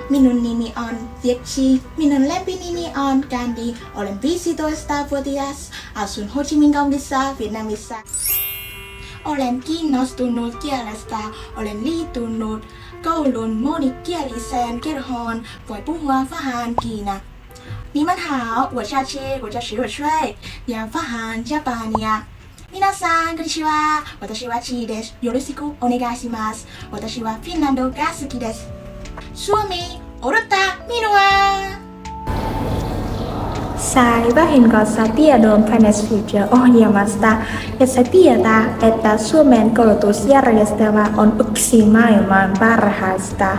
Minun nimi on Vietchi. Minun lempinimi on Candy. Olen 15-vuotias. Asun Ho Chi Minh kaupungissa, Vietnamissa. Olen kiinnostunut kielestä. Olen liittynyt koulun monikieliseen kerhoon. Voi puhua vähän kiinaa. 你们好，我叫切，我叫徐若吹，也发喊Japania。皆さんこんにちは。私はチーです。よろしくお願いします。私はフィンランドが好きです。Suomi, odottaa minua! Sai vahingossa tiedon Finance Future-ohjelmasta, jossa tietää, että Suomen koulutusjärjestelmä on yksi maailman parhaista.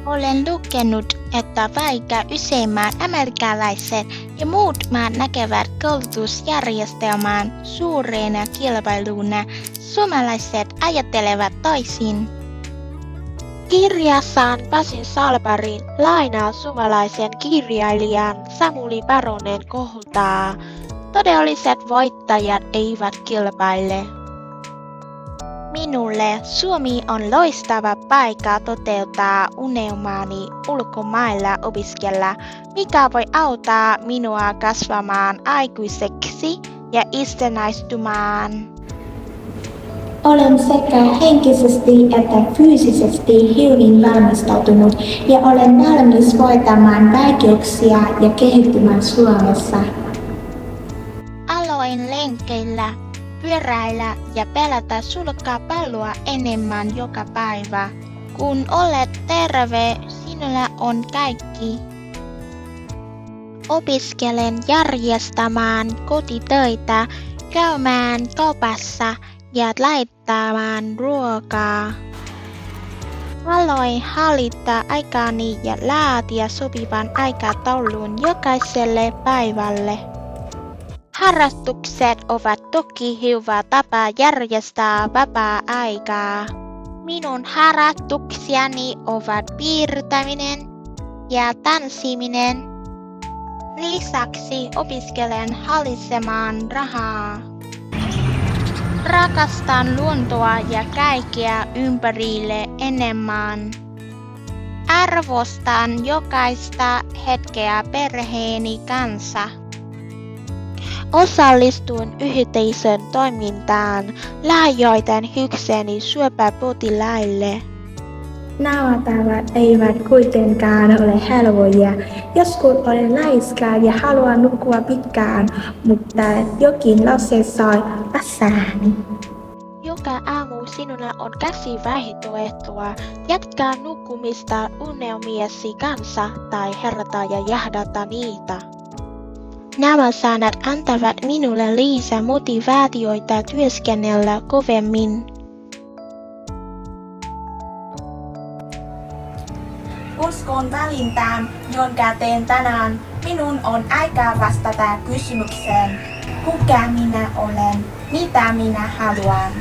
Olen lukenut, että vaikka useimmät amerikkalaiset ja muut maat näkevät koulutusjärjestelmän suurena kilpailuna, suomalaiset ajattelevat toisin. Kirjassaan Pasi Salparin lainaa suomalaisen kirjailijan Samuli Paronen kohtaa, todelliset voittajat eivät kilpaile. Minulle Suomi on loistava paikka toteuttaa unelmaani ulkomailla opiskella, mikä voi auttaa minua kasvamaan aikuiseksi ja itsenäistymään. Olen sekä henkisesti että fyysisesti hyvin valmistautunut ja olen valmis voittamaan vaikeuksia ja kehittymään Suomessa. Aloin lenkeillä, pyöräillä ja pelata sulkapalloa enemmän joka päivä. Kun olet terve, sinulla on kaikki. Opiskelen järjestämään kotitöitä, käymään kaupassa ja laittamaan ruokaa. Aloin hallita aikani ja laatia sopivan aikataulun jokaiselle päivälle. Harrastukset ovat toki hyvä tapa järjestää vapaa-aikaa. Minun harrastuksiani ovat piirtäminen ja tanssiminen. Lisäksi opiskelen hallitsemaan rahaa. Rakastan luontoa ja kaikkea ympärille enemmän. Arvostan jokaista hetkeä perheeni kanssa. Osallistun yhteisön toimintaan, lahjoitan hykseni syöpäpotilaille. Nämä tavat eivät kuitenkaan ole helpoja. Joskus olen laiska ja haluan nukkua pitkään, mutta jokin lause sai väsääni. Joka aamu sinulla on 2 vaihtoehtoa. Jatkaa nukkumista unelmiesi kanssa tai herätä ja jahdata niitä. Nämä sanat antavat minulle lisää motivaatioita työskennellä kovemmin. Uskon valintään, jonka teen tänään. Minun on aika vastata kysymykseen. Kuka minä olen? Mitä minä haluan?